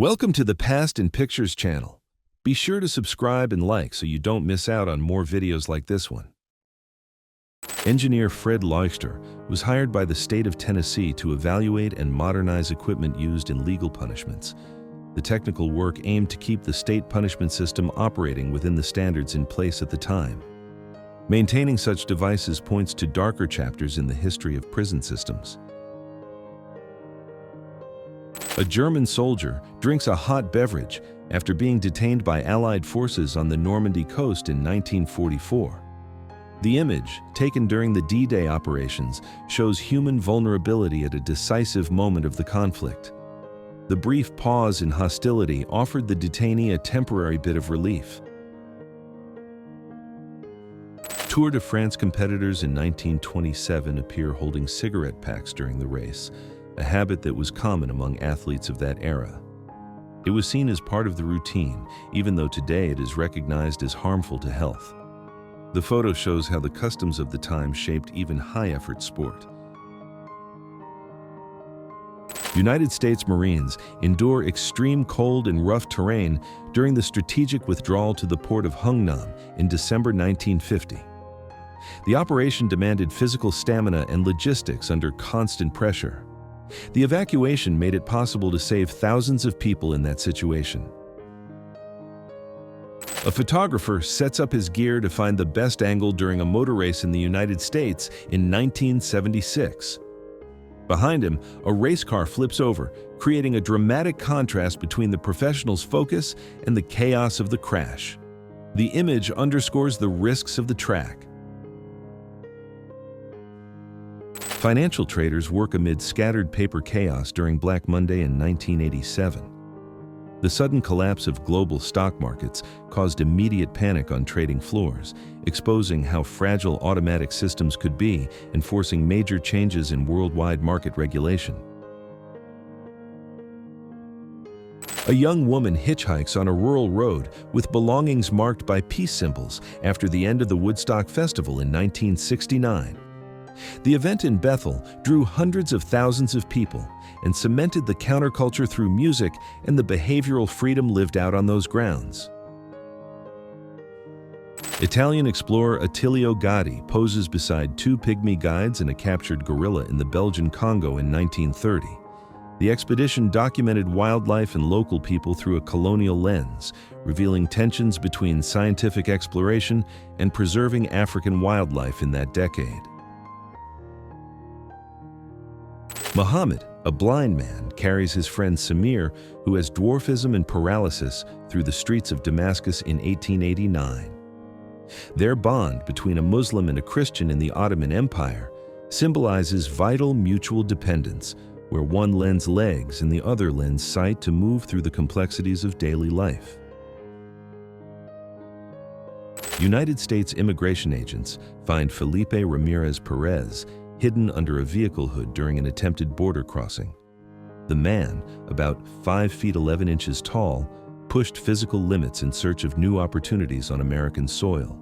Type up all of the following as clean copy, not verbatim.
Welcome to the Past in Pictures channel. Be sure to subscribe and like so you don't miss out on more videos like this one. Engineer Fred Leuchter was hired by the state of Tennessee to evaluate and modernize equipment used in legal punishments. The technical work aimed to keep the state punishment system operating within the standards in place at the time. Maintaining such devices points to darker chapters in the history of prison systems. A German soldier drinks a hot beverage after being detained by Allied forces on the Normandy coast in 1944. The image, taken during the D-Day operations, shows human vulnerability at a decisive moment of the conflict. The brief pause in hostility offered the detainee a temporary bit of relief. Tour de France competitors in 1927 appear holding cigarette packs during the race, a habit that was common among athletes of that era. It was seen as part of the routine, even though today it is recognized as harmful to health. The photo shows how the customs of the time shaped even high-effort sport. United States Marines endure extreme cold and rough terrain during the strategic withdrawal to the port of Hungnam in December 1950. The operation demanded physical stamina and logistics under constant pressure. The evacuation made it possible to save thousands of people in that situation. A photographer sets up his gear to find the best angle during a motor race in the United States in 1976. Behind him, a race car flips over, creating a dramatic contrast between the professional's focus and the chaos of the crash. The image underscores the risks of the track. Financial traders work amid scattered paper chaos during Black Monday in 1987. The sudden collapse of global stock markets caused immediate panic on trading floors, exposing how fragile automatic systems could be and forcing major changes in worldwide market regulation. A young woman hitchhikes on a rural road with belongings marked by peace symbols after the end of the Woodstock Festival in 1969. The event in Bethel drew hundreds of thousands of people and cemented the counterculture through music and the behavioral freedom lived out on those grounds. Italian explorer Attilio Gatti poses beside two pygmy guides and a captured gorilla in the Belgian Congo in 1930. The expedition documented wildlife and local people through a colonial lens, revealing tensions between scientific exploration and preserving African wildlife in that decade. Muhammad, a blind man, carries his friend Samir, who has dwarfism and paralysis, through the streets of Damascus in 1889. Their bond between a Muslim and a Christian in the Ottoman Empire symbolizes vital mutual dependence, where one lends legs and the other lends sight to move through the complexities of daily life. United States immigration agents find Felipe Ramirez Perez hidden under a vehicle hood during an attempted border crossing. The man, about 5 feet 11 inches tall, pushed physical limits in search of new opportunities on American soil.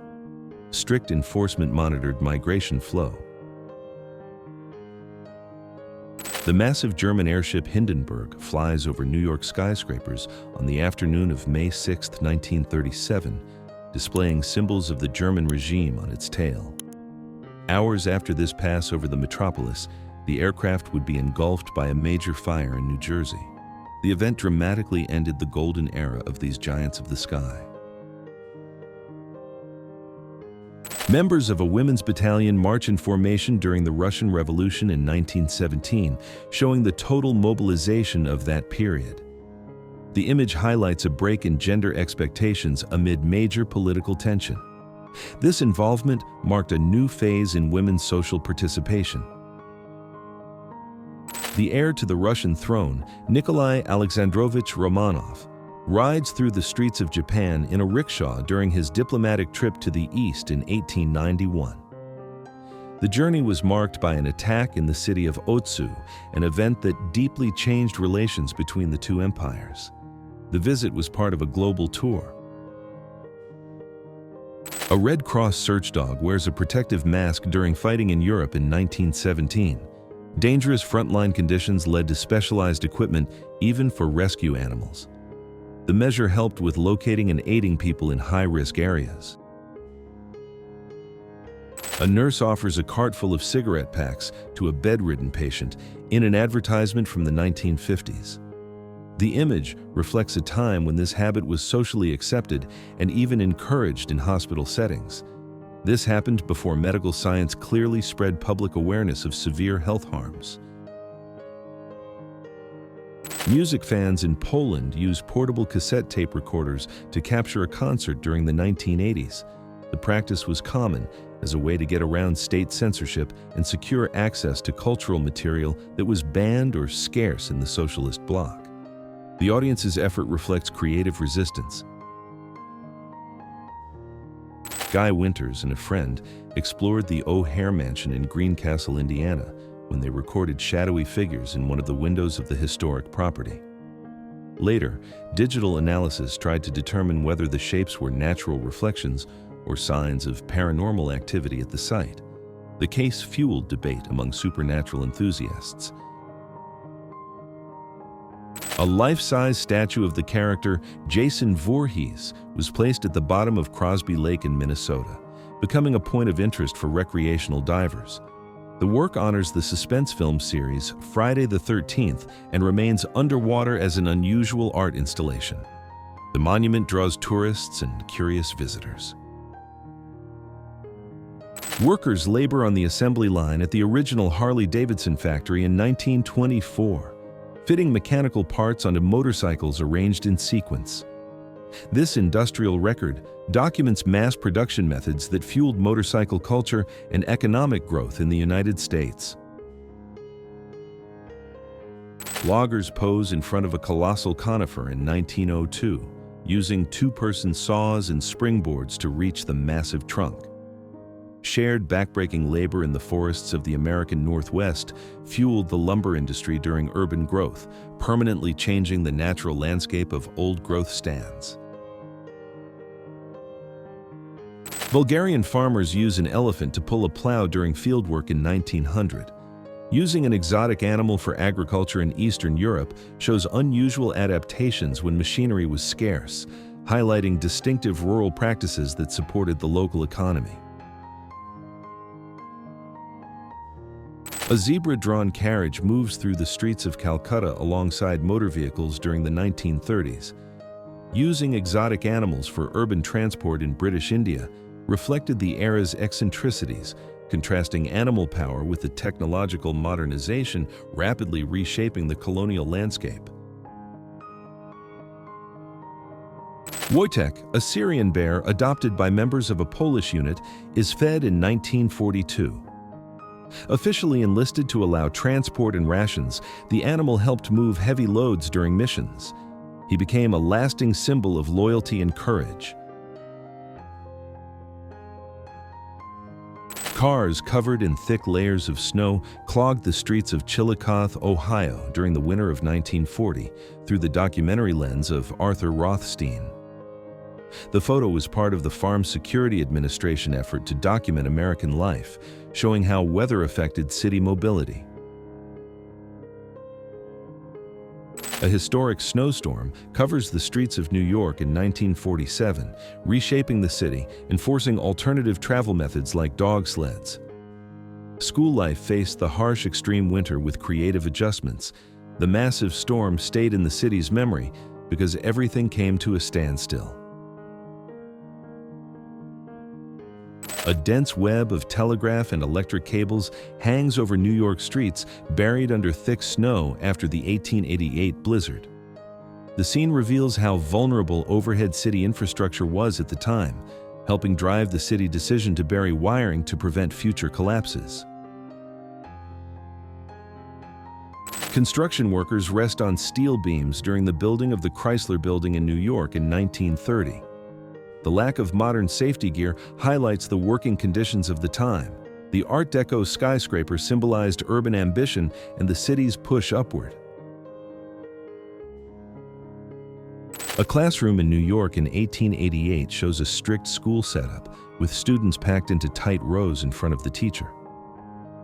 Strict enforcement monitored migration flow. The massive German airship Hindenburg flies over New York skyscrapers on the afternoon of May 6, 1937, displaying symbols of the German regime on its tail. Hours after this pass over the metropolis, the aircraft would be engulfed by a major fire in New Jersey. The event dramatically ended the golden era of these giants of the sky. Members of a women's battalion march in formation during the Russian Revolution in 1917, showing the total mobilization of that period. The image highlights a break in gender expectations amid major political tension. This involvement marked a new phase in women's social participation. The heir to the Russian throne, Nikolai Alexandrovich Romanov, rides through the streets of Japan in a rickshaw during his diplomatic trip to the East in 1891. The journey was marked by an attack in the city of Otsu, an event that deeply changed relations between the two empires. The visit was part of a global tour. A Red Cross search dog wears a protective mask during fighting in Europe in 1917. Dangerous frontline conditions led to specialized equipment even for rescue animals. The measure helped with locating and aiding people in high-risk areas. A nurse offers a cart full of cigarette packs to a bedridden patient in an advertisement from the 1950s. The image reflects a time when this habit was socially accepted and even encouraged in hospital settings. This happened before medical science clearly spread public awareness of severe health harms. Music fans in Poland use portable cassette tape recorders to capture a concert during the 1980s. The practice was common as a way to get around state censorship and secure access to cultural material that was banned or scarce in the socialist bloc. The audience's effort reflects creative resistance. Guy Winters and a friend explored the O'Hare Mansion in Greencastle, Indiana, when they recorded shadowy figures in one of the windows of the historic property. Later, digital analysis tried to determine whether the shapes were natural reflections or signs of paranormal activity at the site. The case fueled debate among supernatural enthusiasts. A life-size statue of the character Jason Voorhees was placed at the bottom of Crosby Lake in Minnesota, becoming a point of interest for recreational divers. The work honors the suspense film series Friday the 13th and remains underwater as an unusual art installation. The monument draws tourists and curious visitors. Workers labor on the assembly line at the original Harley-Davidson factory in 1924, fitting mechanical parts onto motorcycles arranged in sequence. This industrial record documents mass production methods that fueled motorcycle culture and economic growth in the United States. Loggers pose in front of a colossal conifer in 1902, using two-person saws and springboards to reach the massive trunk. Shared backbreaking labor in the forests of the American Northwest fueled the lumber industry during urban growth, permanently changing the natural landscape of old-growth stands. Bulgarian farmers use an elephant to pull a plow during fieldwork in 1900. Using an exotic animal for agriculture in Eastern Europe shows unusual adaptations when machinery was scarce, highlighting distinctive rural practices that supported the local economy. A zebra-drawn carriage moves through the streets of Calcutta alongside motor vehicles during the 1930s. Using exotic animals for urban transport in British India reflected the era's eccentricities, contrasting animal power with the technological modernization rapidly reshaping the colonial landscape. Wojtek, a Syrian bear adopted by members of a Polish unit, is fed in 1942. Officially enlisted to allow transport and rations, the animal helped move heavy loads during missions. He became a lasting symbol of loyalty and courage. Cars covered in thick layers of snow clogged the streets of Chillicothe, Ohio during the winter of 1940 through the documentary lens of Arthur Rothstein. The photo was part of the Farm Security Administration effort to document American life, showing how weather affected city mobility. A historic snowstorm covers the streets of New York in 1947, reshaping the city and forcing alternative travel methods like dog sleds. School life faced the harsh extreme winter with creative adjustments. The massive storm stayed in the city's memory because everything came to a standstill. A dense web of telegraph and electric cables hangs over New York streets, buried under thick snow after the 1888 blizzard. The scene reveals how vulnerable overhead city infrastructure was at the time, helping drive the city's decision to bury wiring to prevent future collapses. Construction workers rest on steel beams during the building of the Chrysler Building in New York in 1930. The lack of modern safety gear highlights the working conditions of the time. The Art Deco skyscraper symbolized urban ambition and the city's push upward. A classroom in New York in 1888 shows a strict school setup, with students packed into tight rows in front of the teacher.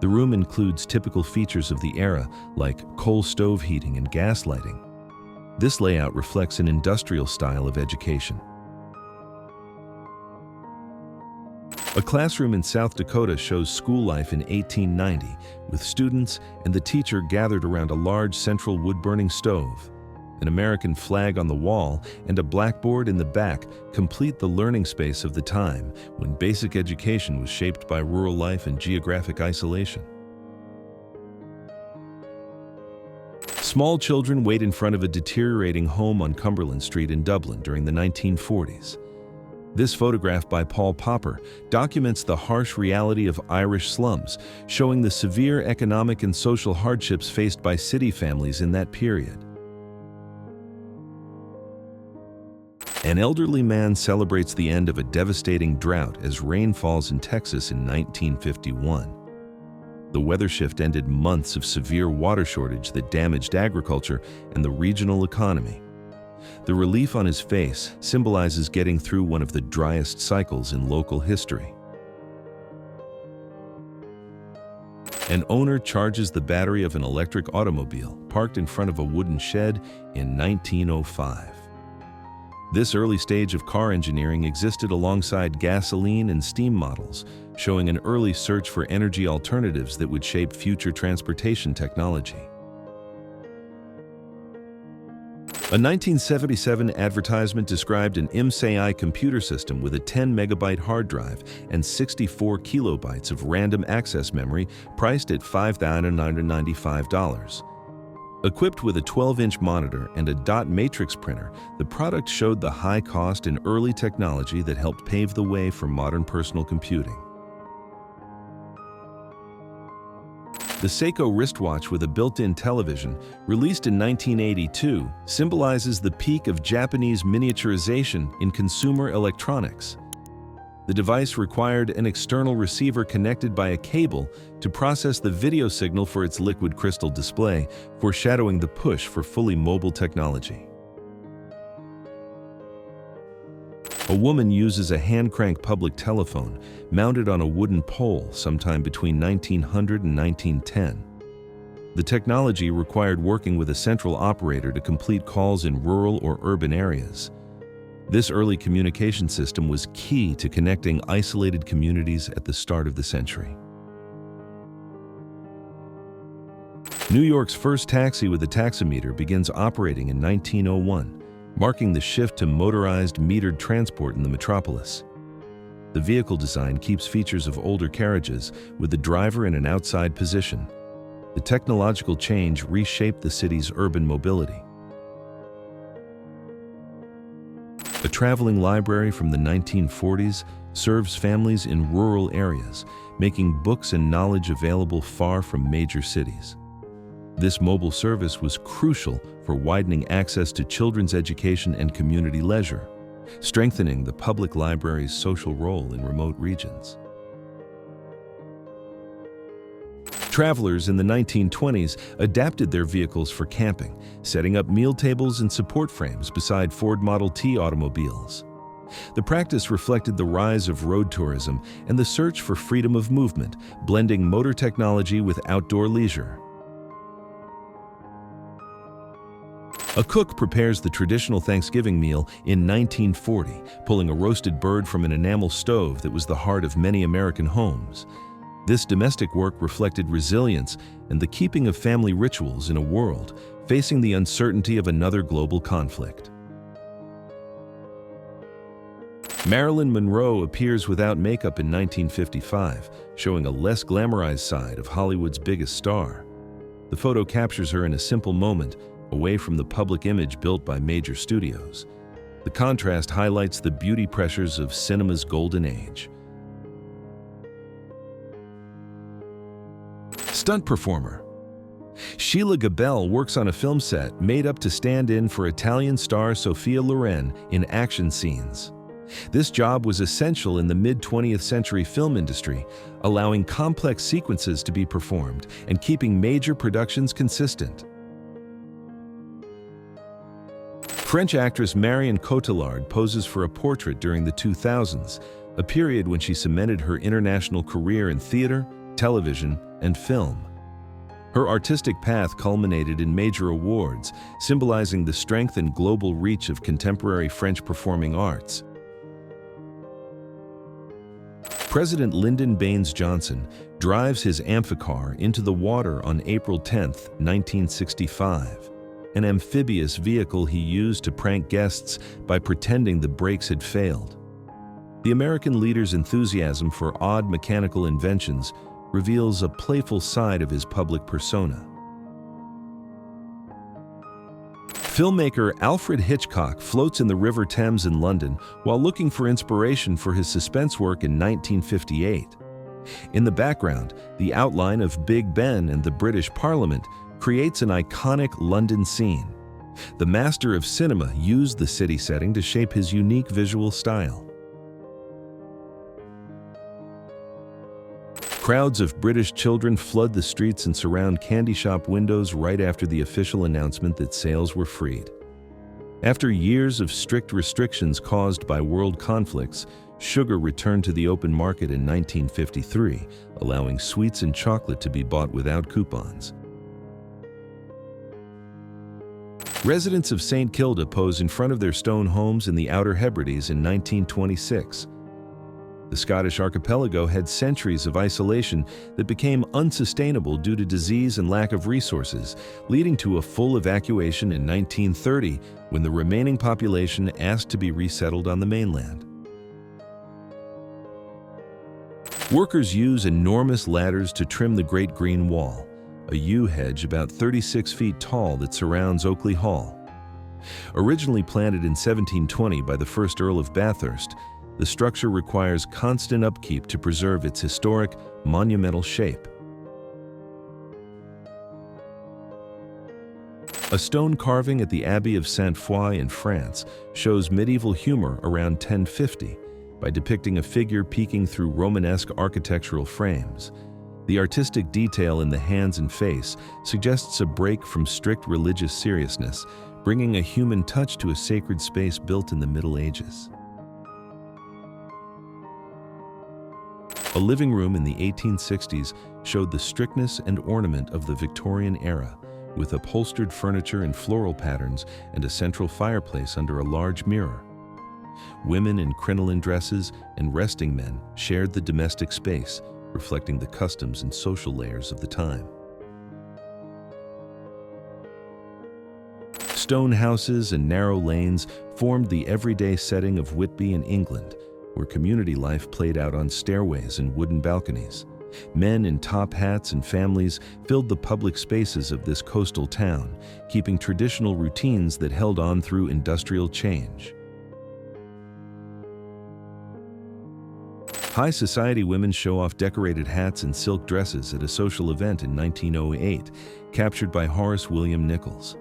The room includes typical features of the era, like coal stove heating and gas lighting. This layout reflects an industrial style of education. A classroom in South Dakota shows school life in 1890, with students and the teacher gathered around a large central wood-burning stove. An American flag on the wall and a blackboard in the back complete the learning space of the time, when basic education was shaped by rural life and geographic isolation. Small children wait in front of a deteriorating home on Cumberland Street in Dublin during the 1940s. This photograph by Paul Popper documents the harsh reality of Irish slums, showing the severe economic and social hardships faced by city families in that period. An elderly man celebrates the end of a devastating drought as rain falls in Texas in 1951. The weather shift ended months of severe water shortage that damaged agriculture and the regional economy. The relief on his face symbolizes getting through one of the driest cycles in local history. An owner charges the battery of an electric automobile parked in front of a wooden shed in 1905. This early stage of car engineering existed alongside gasoline and steam models, showing an early search for energy alternatives that would shape future transportation technology. A 1977 advertisement described an MSAI computer system with a 10-megabyte hard drive and 64 kilobytes of random access memory priced at $5,995. Equipped with a 12-inch monitor and a dot matrix printer, the product showed the high cost and early technology that helped pave the way for modern personal computing. The Seiko wristwatch with a built-in television, released in 1982, symbolizes the peak of Japanese miniaturization in consumer electronics. The device required an external receiver connected by a cable to process the video signal for its liquid crystal display, foreshadowing the push for fully mobile technology. A woman uses a hand-crank public telephone mounted on a wooden pole sometime between 1900 and 1910. The technology required working with a central operator to complete calls in rural or urban areas. This early communication system was key to connecting isolated communities at the start of the century. New York's first taxi with a taximeter begins operating in 1901. Marking the shift to motorized, metered transport in the metropolis. The vehicle design keeps features of older carriages, with the driver in an outside position. The technological change reshaped the city's urban mobility. A traveling library from the 1940s serves families in rural areas, making books and knowledge available far from major cities. This mobile service was crucial for widening access to children's education and community leisure, strengthening the public library's social role in remote regions. Travelers in the 1920s adapted their vehicles for camping, setting up meal tables and support frames beside Ford Model T automobiles. The practice reflected the rise of road tourism and the search for freedom of movement, blending motor technology with outdoor leisure. A cook prepares the traditional Thanksgiving meal in 1940, pulling a roasted bird from an enamel stove that was the heart of many American homes. This domestic work reflected resilience and the keeping of family rituals in a world facing the uncertainty of another global conflict. Marilyn Monroe appears without makeup in 1955, showing a less glamorized side of Hollywood's biggest star. The photo captures her in a simple moment, away from the public image built by major studios. The contrast highlights the beauty pressures of cinema's golden age. Stunt performer. Sheila Gabel works on a film set made up to stand in for Italian star Sophia Loren in action scenes. This job was essential in the mid-20th century film industry, allowing complex sequences to be performed and keeping major productions consistent. French actress Marion Cotillard poses for a portrait during the 2000s, a period when she cemented her international career in theater, television, and film. Her artistic path culminated in major awards, symbolizing the strength and global reach of contemporary French performing arts. President Lyndon Baines Johnson drives his amphicar into the water on April 10, 1965, an amphibious vehicle he used to prank guests by pretending the brakes had failed. The American leader's enthusiasm for odd mechanical inventions reveals a playful side of his public persona. Filmmaker Alfred Hitchcock floats in the River Thames in London while looking for inspiration for his suspense work in 1958. In the background, the outline of Big Ben and the British Parliament creates an iconic London scene. The master of cinema used the city setting to shape his unique visual style. Crowds of British children flood the streets and surround candy shop windows right after the official announcement that sales were freed. After years of strict restrictions caused by world conflicts, sugar returned to the open market in 1953, allowing sweets and chocolate to be bought without coupons. Residents of St. Kilda pose in front of their stone homes in the Outer Hebrides in 1926. The Scottish archipelago had centuries of isolation that became unsustainable due to disease and lack of resources, leading to a full evacuation in 1930 when the remaining population asked to be resettled on the mainland. Workers use enormous ladders to trim the Great Green Wall, a yew hedge about 36 feet tall that surrounds Oakley Hall. Originally planted in 1720 by the first Earl of Bathurst, the structure requires constant upkeep to preserve its historic, monumental shape. A stone carving at the Abbey of Sainte-Foy in France shows medieval humor around 1050 by depicting a figure peeking through Romanesque architectural frames. The artistic detail in the hands and face suggests a break from strict religious seriousness, bringing a human touch to a sacred space built in the Middle Ages. A living room in the 1860s showed the strictness and ornament of the Victorian era, with upholstered furniture in floral patterns and a central fireplace under a large mirror. Women in crinoline dresses and resting men shared the domestic space, reflecting the customs and social layers of the time. Stone houses and narrow lanes formed the everyday setting of Whitby in England, where community life played out on stairways and wooden balconies. Men in top hats and families filled the public spaces of this coastal town, keeping traditional routines that held on through industrial change. High society women show off decorated hats and silk dresses at a social event in 1908, captured by Horace William Nichols.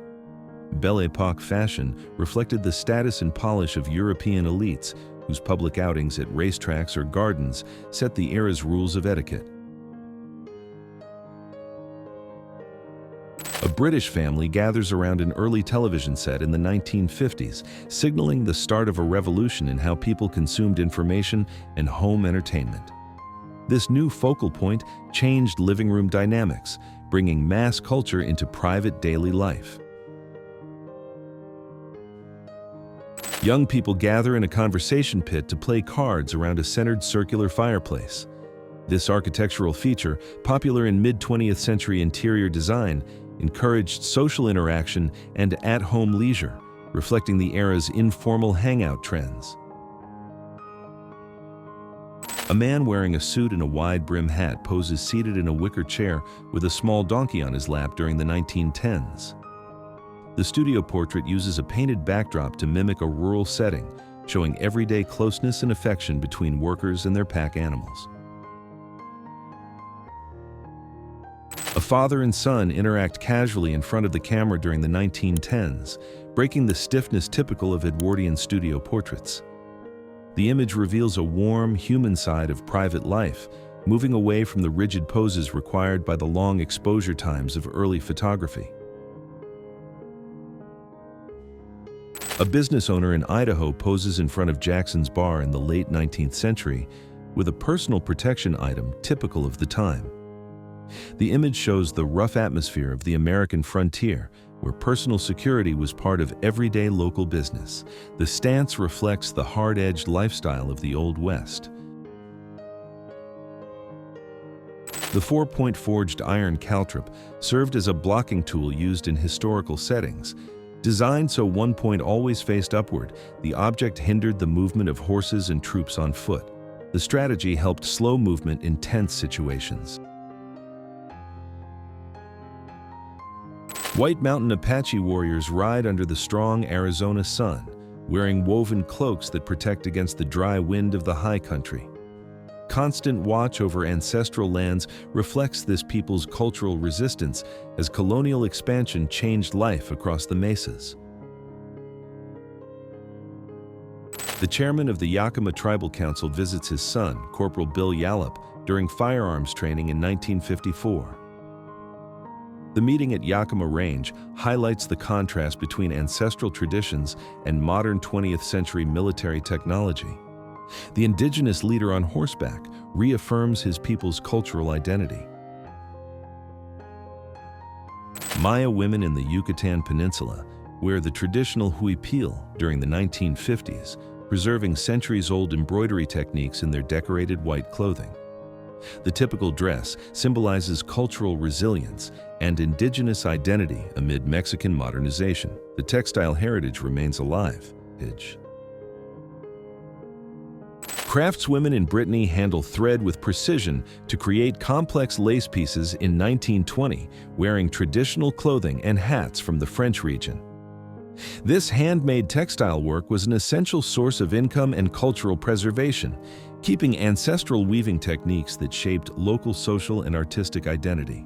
Belle Epoque fashion reflected the status and polish of European elites, whose public outings at racetracks or gardens set the era's rules of etiquette. A British family gathers around an early television set in the 1950s, signaling the start of a revolution in how people consumed information and home entertainment. This new focal point changed living room dynamics, bringing mass culture into private daily life. Young people gather in a conversation pit to play cards around a centered circular fireplace. This architectural feature, popular in mid-20th century interior design, encouraged social interaction and at-home leisure, reflecting the era's informal hangout trends. A man wearing a suit and a wide-brim hat poses seated in a wicker chair with a small donkey on his lap during the 1910s. The studio portrait uses a painted backdrop to mimic a rural setting, showing everyday closeness and affection between workers and their pack animals. A father and son interact casually in front of the camera during the 1910s, breaking the stiffness typical of Edwardian studio portraits. The image reveals a warm, human side of private life, moving away from the rigid poses required by the long exposure times of early photography. A business owner in Idaho poses in front of Jackson's Bar in the late 19th century with a personal protection item typical of the time. The image shows the rough atmosphere of the American frontier, where personal security was part of everyday local business. The stance reflects the hard-edged lifestyle of the Old West. The 4-point forged iron caltrop served as a blocking tool used in historical settings. Designed so one point always faced upward, the object hindered the movement of horses and troops on foot. The strategy helped slow movement in tense situations. White Mountain Apache warriors ride under the strong Arizona sun, wearing woven cloaks that protect against the dry wind of the high country. Constant watch over ancestral lands reflects this people's cultural resistance as colonial expansion changed life across the mesas. The chairman of the Yakima Tribal Council visits his son, Corporal Bill Yallop, during firearms training in 1954. The meeting at Yakima Range highlights the contrast between ancestral traditions and modern 20th century military technology. The indigenous leader on horseback reaffirms his people's cultural identity. Maya women in the Yucatan Peninsula wear the traditional huipil during the 1950s, preserving centuries-old embroidery techniques in their decorated white clothing. The typical dress symbolizes cultural resilience and indigenous identity amid Mexican modernization. The textile heritage remains alive. Craftswomen in Brittany handle thread with precision to create complex lace pieces in 1920, wearing traditional clothing and hats from the French region. This handmade textile work was an essential source of income and cultural preservation, keeping ancestral weaving techniques that shaped local social and artistic identity.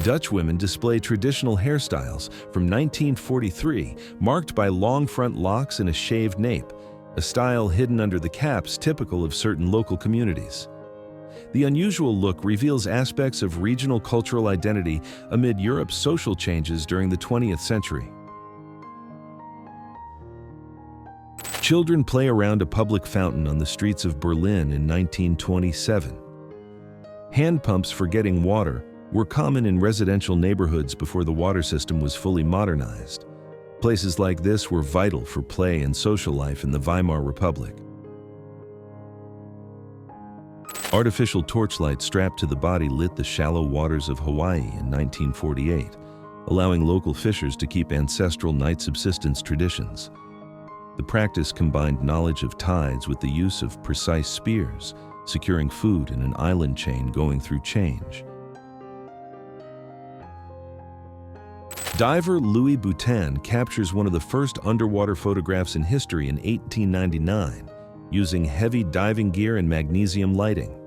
Dutch women display traditional hairstyles from 1943, marked by long front locks and a shaved nape, a style hidden under the caps typical of certain local communities. The unusual look reveals aspects of regional cultural identity amid Europe's social changes during the 20th century. Children play around a public fountain on the streets of Berlin in 1927. Hand pumps for getting water were common in residential neighborhoods before the water system was fully modernized. Places like this were vital for play and social life in the Weimar Republic. Artificial torchlight strapped to the body lit the shallow waters of Hawaii in 1948, allowing local fishers to keep ancestral night subsistence traditions. The practice combined knowledge of tides with the use of precise spears, securing food in an island chain going through change. Diver Louis Boutin captures one of the first underwater photographs in history in 1899, using heavy diving gear and magnesium lighting.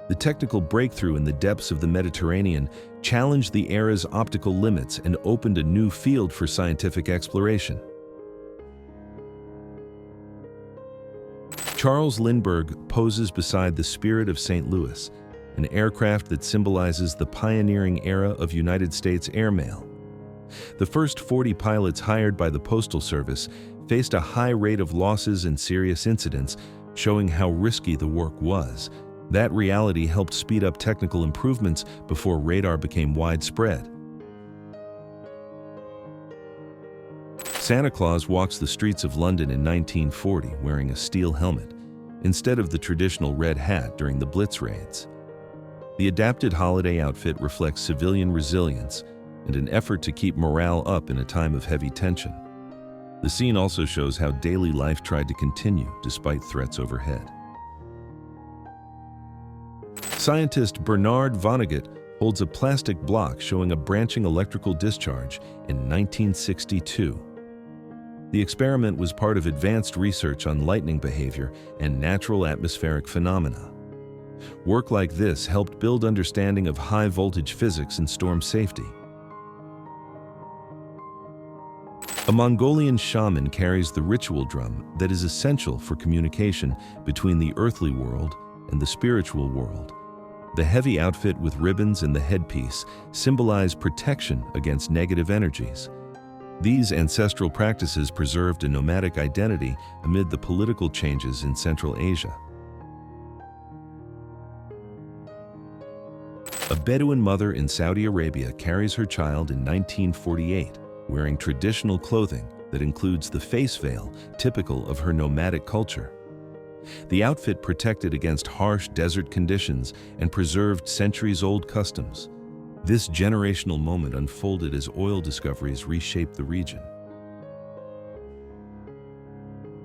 The technical breakthrough in the depths of the Mediterranean challenged the era's optical limits and opened a new field for scientific exploration. Charles Lindbergh poses beside the Spirit of St. Louis, an aircraft that symbolizes the pioneering era of United States airmail. The first 40 pilots hired by the Postal Service faced a high rate of losses and serious incidents, showing how risky the work was. That reality helped speed up technical improvements before radar became widespread. Santa Claus walks the streets of London in 1940 wearing a steel helmet, instead of the traditional red hat during the Blitz raids. The adapted holiday outfit reflects civilian resilience and an effort to keep morale up in a time of heavy tension. The scene also shows how daily life tried to continue despite threats overhead. Scientist Bernard Vonnegut holds a plastic block showing a branching electrical discharge in 1962. The experiment was part of advanced research on lightning behavior and natural atmospheric phenomena. Work like this helped build understanding of high-voltage physics and storm safety. A Mongolian shaman carries the ritual drum that is essential for communication between the earthly world and the spiritual world. The heavy outfit with ribbons and the headpiece symbolize protection against negative energies. These ancestral practices preserved a nomadic identity amid the political changes in Central Asia. A Bedouin mother in Saudi Arabia carries her child in 1948, wearing traditional clothing that includes the face veil typical of her nomadic culture. The outfit protected against harsh desert conditions and preserved centuries-old customs. This generational moment unfolded as oil discoveries reshaped the region.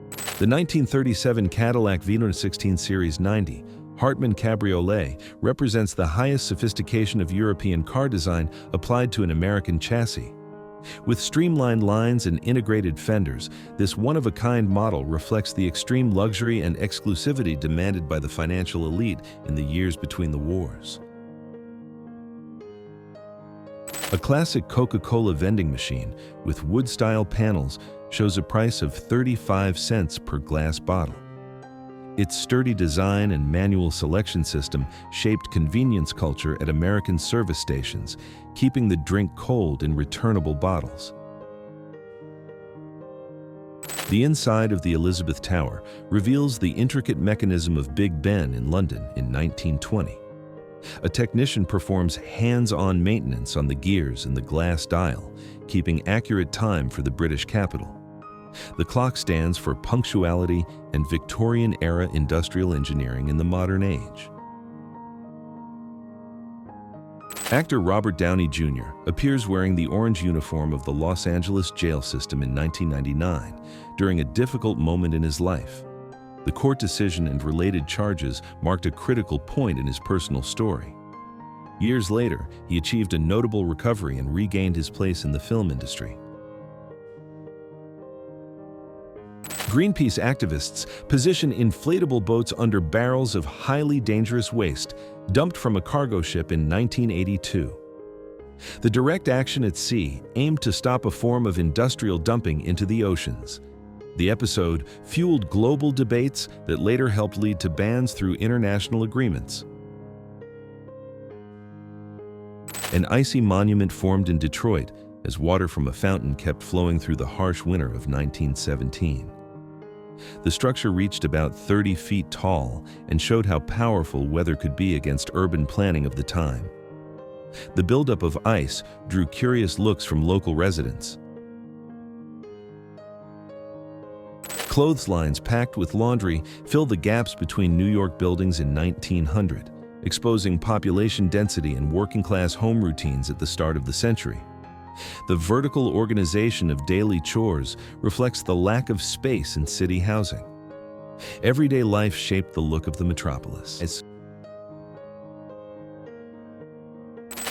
The 1937 Cadillac V16 Series 90 Hartmann Cabriolet represents the highest sophistication of European car design applied to an American chassis. With streamlined lines and integrated fenders, this one-of-a-kind model reflects the extreme luxury and exclusivity demanded by the financial elite in the years between the wars. A classic Coca-Cola vending machine with wood-style panels shows a price of 35 cents per glass bottle. Its sturdy design and manual selection system shaped convenience culture at American service stations, keeping the drink cold in returnable bottles. The inside of the Elizabeth Tower reveals the intricate mechanism of Big Ben in London in 1920. A technician performs hands-on maintenance on the gears and the glass dial, keeping accurate time for the British capital. The clock stands for punctuality and Victorian-era industrial engineering in the modern age. Actor Robert Downey Jr. appears wearing the orange uniform of the Los Angeles jail system in 1999 during a difficult moment in his life. The court decision and related charges marked a critical point in his personal story. Years later, he achieved a notable recovery and regained his place in the film industry. Greenpeace activists position inflatable boats under barrels of highly dangerous waste dumped from a cargo ship in 1982. The direct action at sea aimed to stop a form of industrial dumping into the oceans. The episode fueled global debates that later helped lead to bans through international agreements. An icy monument formed in Detroit as water from a fountain kept flowing through the harsh winter of 1917. The structure reached about 30 feet tall and showed how powerful weather could be against urban planning of the time. The buildup of ice drew curious looks from local residents. Clotheslines packed with laundry fill the gaps between New York buildings in 1900, exposing population density and working-class home routines at the start of the century. The vertical organization of daily chores reflects the lack of space in city housing. Everyday life shaped the look of the metropolis.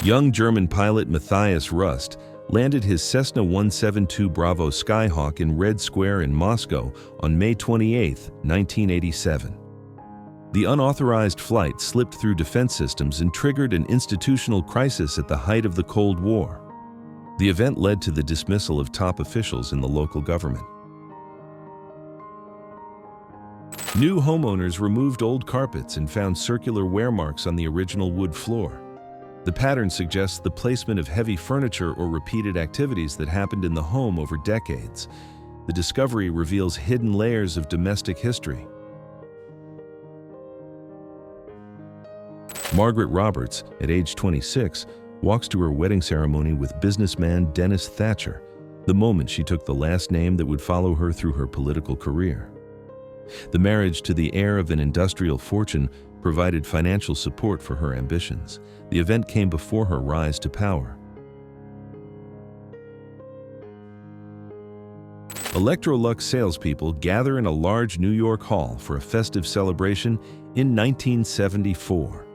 Young German pilot Matthias Rust landed his Cessna 172 Bravo Skyhawk in Red Square in Moscow on May 28, 1987. The unauthorized flight slipped through defense systems and triggered an institutional crisis at the height of the Cold War. The event led to the dismissal of top officials in the local government. New homeowners removed old carpets and found circular wear marks on the original wood floor. The pattern suggests the placement of heavy furniture or repeated activities that happened in the home over decades. The discovery reveals hidden layers of domestic history. Margaret Roberts, at age 26, walks to her wedding ceremony with businessman Dennis Thatcher, the moment she took the last name that would follow her through her political career. The marriage to the heir of an industrial fortune provided financial support for her ambitions. The event came before her rise to power. Electrolux salespeople gather in a large New York hall for a festive celebration in 1974.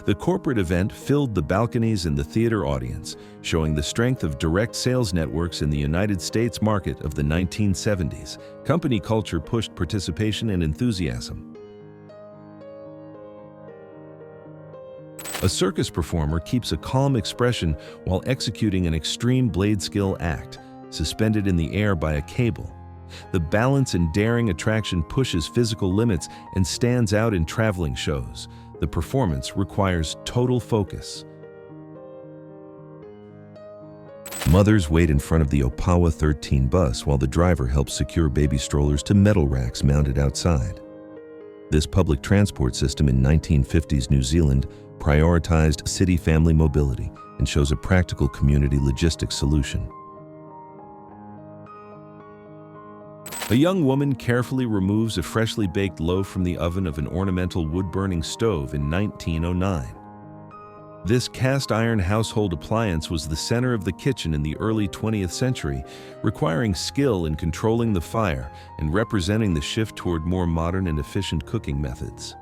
The corporate event filled the balconies and the theater audience, showing the strength of direct sales networks in the United States market of the 1970s. Company culture pushed participation and enthusiasm. A circus performer keeps a calm expression while executing an extreme blade skill act, suspended in the air by a cable. The balance and daring attraction pushes physical limits and stands out in traveling shows. The performance requires total focus. Mothers wait in front of the Opawa 13 bus while the driver helps secure baby strollers to metal racks mounted outside. This public transport system in 1950s New Zealand prioritized city-family mobility and shows a practical community logistics solution. A young woman carefully removes a freshly baked loaf from the oven of an ornamental wood-burning stove in 1909. This cast-iron household appliance was the center of the kitchen in the early 20th century, requiring skill in controlling the fire and representing the shift toward more modern and efficient cooking methods.